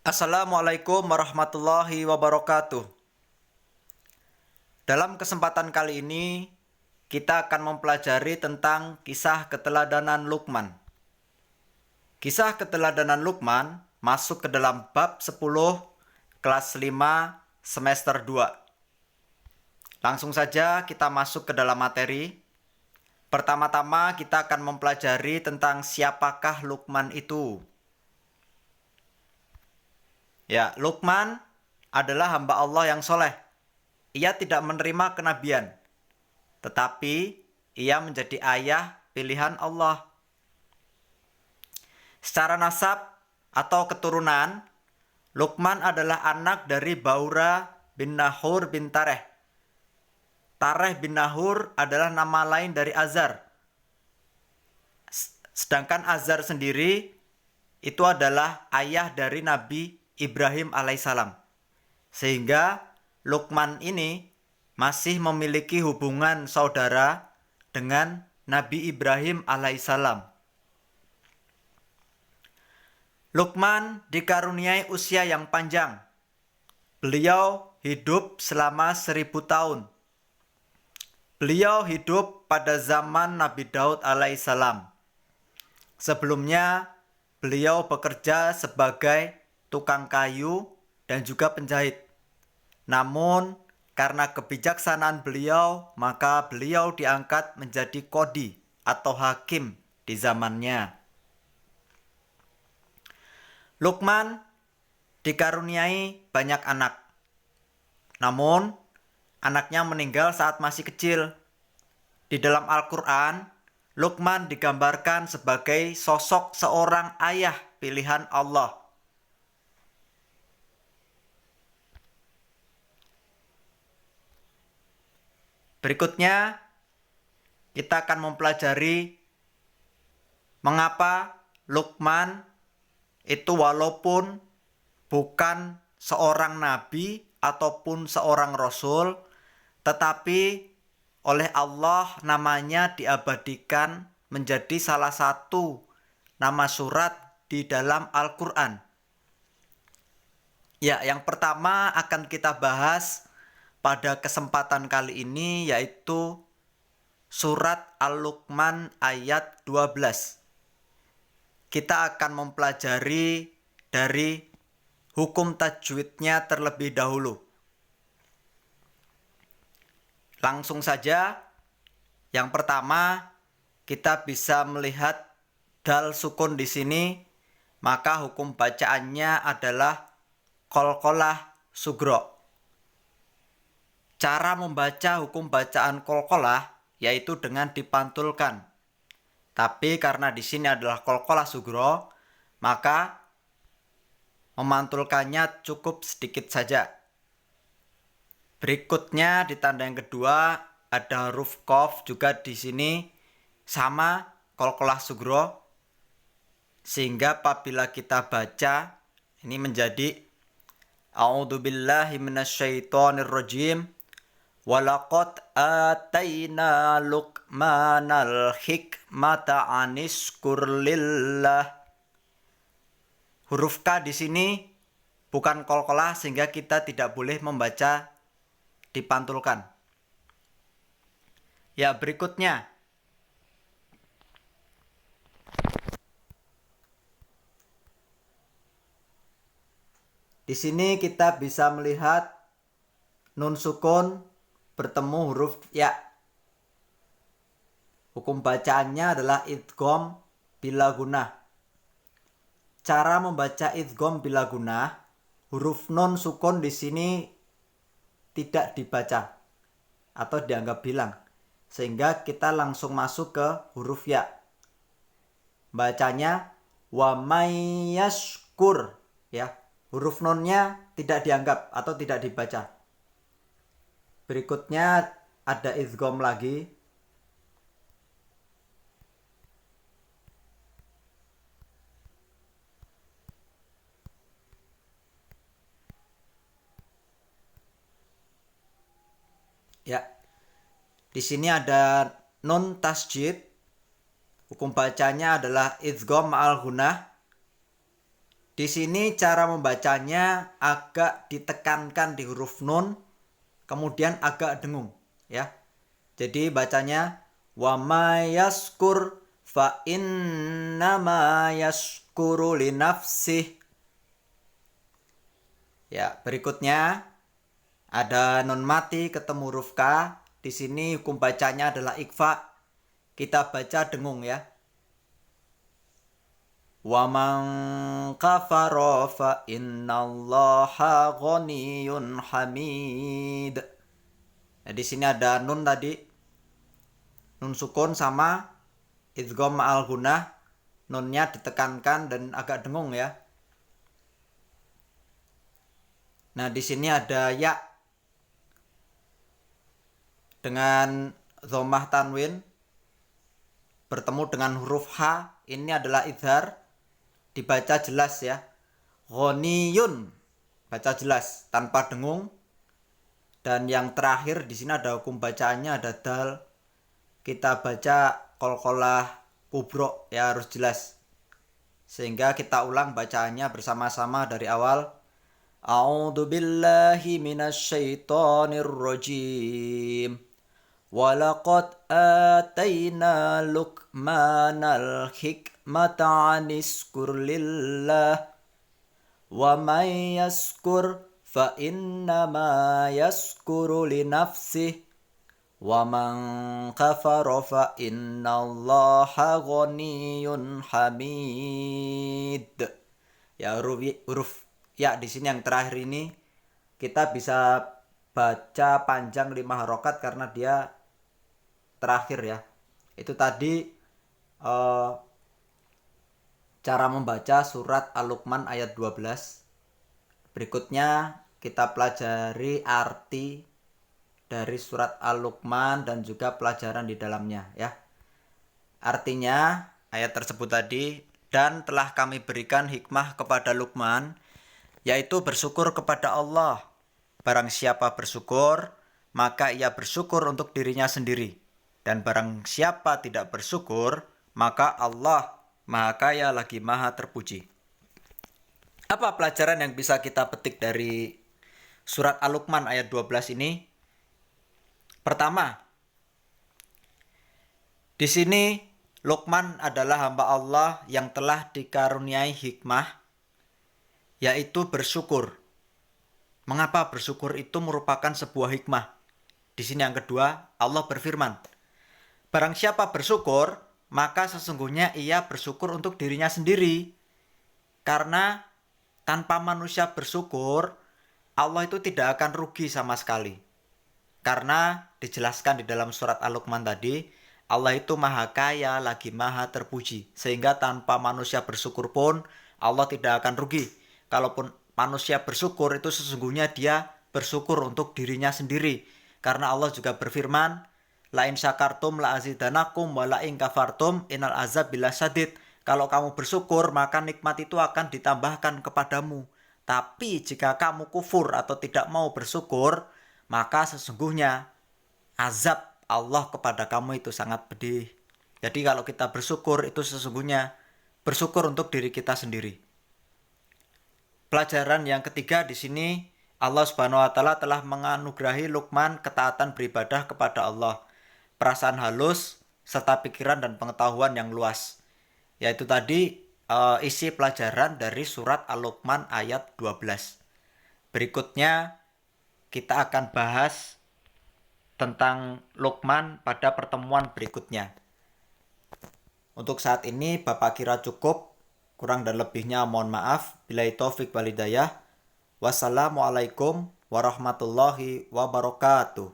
Assalamualaikum warahmatullahi wabarakatuh. Dalam kesempatan kali ini, kita akan mempelajari tentang kisah keteladanan Luqman. Kisah keteladanan Luqman masuk ke dalam bab 10 kelas 5 semester 2. Langsung saja kita masuk ke dalam materi. Pertama-tama kita akan mempelajari tentang siapakah Luqman itu. Ya, Luqman adalah hamba Allah yang soleh. Ia tidak menerima kenabian, tetapi ia menjadi ayah pilihan Allah. Secara nasab atau keturunan, Luqman adalah anak dari Baura bin Nahur bin Tareh. Tareh bin Nahur adalah nama lain dari Azar. Sedangkan Azar sendiri itu adalah ayah dari Nabi Ibrahim alaihissalam. Sehingga Luqman ini masih memiliki hubungan saudara dengan Nabi Ibrahim alaihissalam. Luqman dikaruniai usia yang panjang. Beliau hidup selama 1000 tahun. Beliau hidup pada zaman Nabi Daud alaihissalam. Sebelumnya, beliau bekerja sebagai tukang kayu dan juga penjahit. Namun, karena kebijaksanaan beliau, maka beliau diangkat menjadi qadhi atau hakim di zamannya. Luqman dikaruniai banyak anak. Namun, anaknya meninggal saat masih kecil. Di dalam Al-Quran, Luqman digambarkan sebagai sosok seorang ayah pilihan Allah. Berikutnya, kita akan mempelajari mengapa Luqman itu walaupun bukan seorang nabi ataupun seorang rasul, tetapi oleh Allah namanya diabadikan menjadi salah satu nama surat di dalam Al-Quran. Ya, yang pertama akan kita bahas pada kesempatan kali ini yaitu surat Al-Luqman ayat 12. Kita akan mempelajari dari hukum tajwidnya terlebih dahulu. Langsung saja, yang pertama kita bisa melihat dal sukun di sini, maka hukum bacaannya adalah qalqalah sugro. Cara membaca hukum bacaan qalqalah yaitu dengan dipantulkan. Tapi karena di sini adalah qalqalah sugro, maka memantulkannya cukup sedikit saja. Berikutnya di tanda yang kedua ada huruf qaf juga di sini sama qalqalah sugro, sehingga apabila kita baca ini menjadi A'udzubillahi minasyaitonirrajim. Walaqad ataina Luqmanal hikmata anishkur lillah. Huruf K di sini bukan qalqalah sehingga kita tidak boleh membaca dipantulkan. Ya, berikutnya di sini kita bisa melihat nun sukun bertemu huruf ya. Hukum bacaannya adalah idgham bila gunah. Cara membaca idgham bila gunah, huruf nun sukun di sini tidak dibaca atau dianggap hilang, sehingga kita langsung masuk ke huruf ya. Bacanya wa mayyashkur, ya. Huruf nunnya tidak dianggap atau tidak dibaca. Berikutnya ada idgham lagi. Ya. Di sini ada nun tasjid. Hukum bacanya adalah idgham ma'al gunah. Di sini cara membacanya agak ditekankan di huruf nun, kemudian agak dengung, ya. Jadi bacanya wa may yaskur fa innama yaskuru li nafsih. Ya, berikutnya ada nun mati ketemu huruf K. Di sini hukum bacanya adalah ikhfa. Kita baca dengung, ya. Wa man kafara fa innallaha ghaniyyun hamid. Nah, di sini ada nun tadi. Nun sukun sama idgham ma'al gunnah. Nunnya ditekankan dan agak dengung, ya. Nah, di sini ada ya dengan dhammah tanwin bertemu dengan huruf H. Ini adalah idhar. Dibaca jelas, ya. Ghaniyun. Baca jelas tanpa dengung. Dan yang terakhir di sini ada hukum bacaannya, ada dal. Kita baca qalqalah kubro, ya, harus jelas. Sehingga kita ulang bacaannya bersama-sama dari awal. A'udzu billahi minasyaitonir rajim. Walaqad atayna Luqmanal hikmata aniskur lillah wa may yaskur fa innama yaskuru li nafsih wa man kafara fa innallaha ghaniyyun hamid. Ya, huruf ya di sini yang terakhir ini kita bisa baca panjang 5 harokat karena dia terakhir, ya. Itu tadi cara membaca surat Al-Luqman ayat 12. Berikutnya kita pelajari arti dari surat Al-Luqman dan juga pelajaran di dalamnya, ya. Artinya ayat tersebut tadi, dan telah kami berikan hikmah kepada Luqman, yaitu bersyukur kepada Allah. Barang siapa bersyukur, maka ia bersyukur untuk dirinya sendiri. Dan barang siapa tidak bersyukur, maka Allah Maha Kaya lagi Maha Terpuji. Apa pelajaran yang bisa kita petik dari surat Al-Luqman ayat 12 ini? Pertama, di sini Luqman adalah hamba Allah yang telah dikaruniai hikmah, yaitu bersyukur. Mengapa bersyukur itu merupakan sebuah hikmah? Di sini yang kedua, Allah berfirman, barang siapa bersyukur, maka sesungguhnya ia bersyukur untuk dirinya sendiri. Karena tanpa manusia bersyukur, Allah itu tidak akan rugi sama sekali. Karena dijelaskan di dalam surat Al-Luqman tadi, Allah itu Maha Kaya lagi Maha Terpuji. Sehingga tanpa manusia bersyukur pun, Allah tidak akan rugi. Kalaupun manusia bersyukur, itu sesungguhnya dia bersyukur untuk dirinya sendiri. Karena Allah juga berfirman, la in syakartum la azidanakum wa la in kafartum innal azab bila syadid. Kalau kamu bersyukur, maka nikmat itu akan ditambahkan kepadamu. Tapi jika kamu kufur atau tidak mau bersyukur, maka sesungguhnya azab Allah kepada kamu itu sangat pedih. Jadi kalau kita bersyukur, itu sesungguhnya bersyukur untuk diri kita sendiri. Pelajaran yang ketiga di sini, Allah Subhanahu wa taala telah menganugerahi Luqman ketaatan beribadah kepada Allah, perasaan halus, serta pikiran dan pengetahuan yang luas. Yaitu tadi isi pelajaran dari surat Al-Luqman ayat 12. Berikutnya kita akan bahas tentang Luqman pada pertemuan berikutnya. Untuk saat ini Bapak kira cukup. Kurang dan lebihnya mohon maaf. Billahi taufik wal hidayah. Wassalamualaikum warahmatullahi wabarakatuh.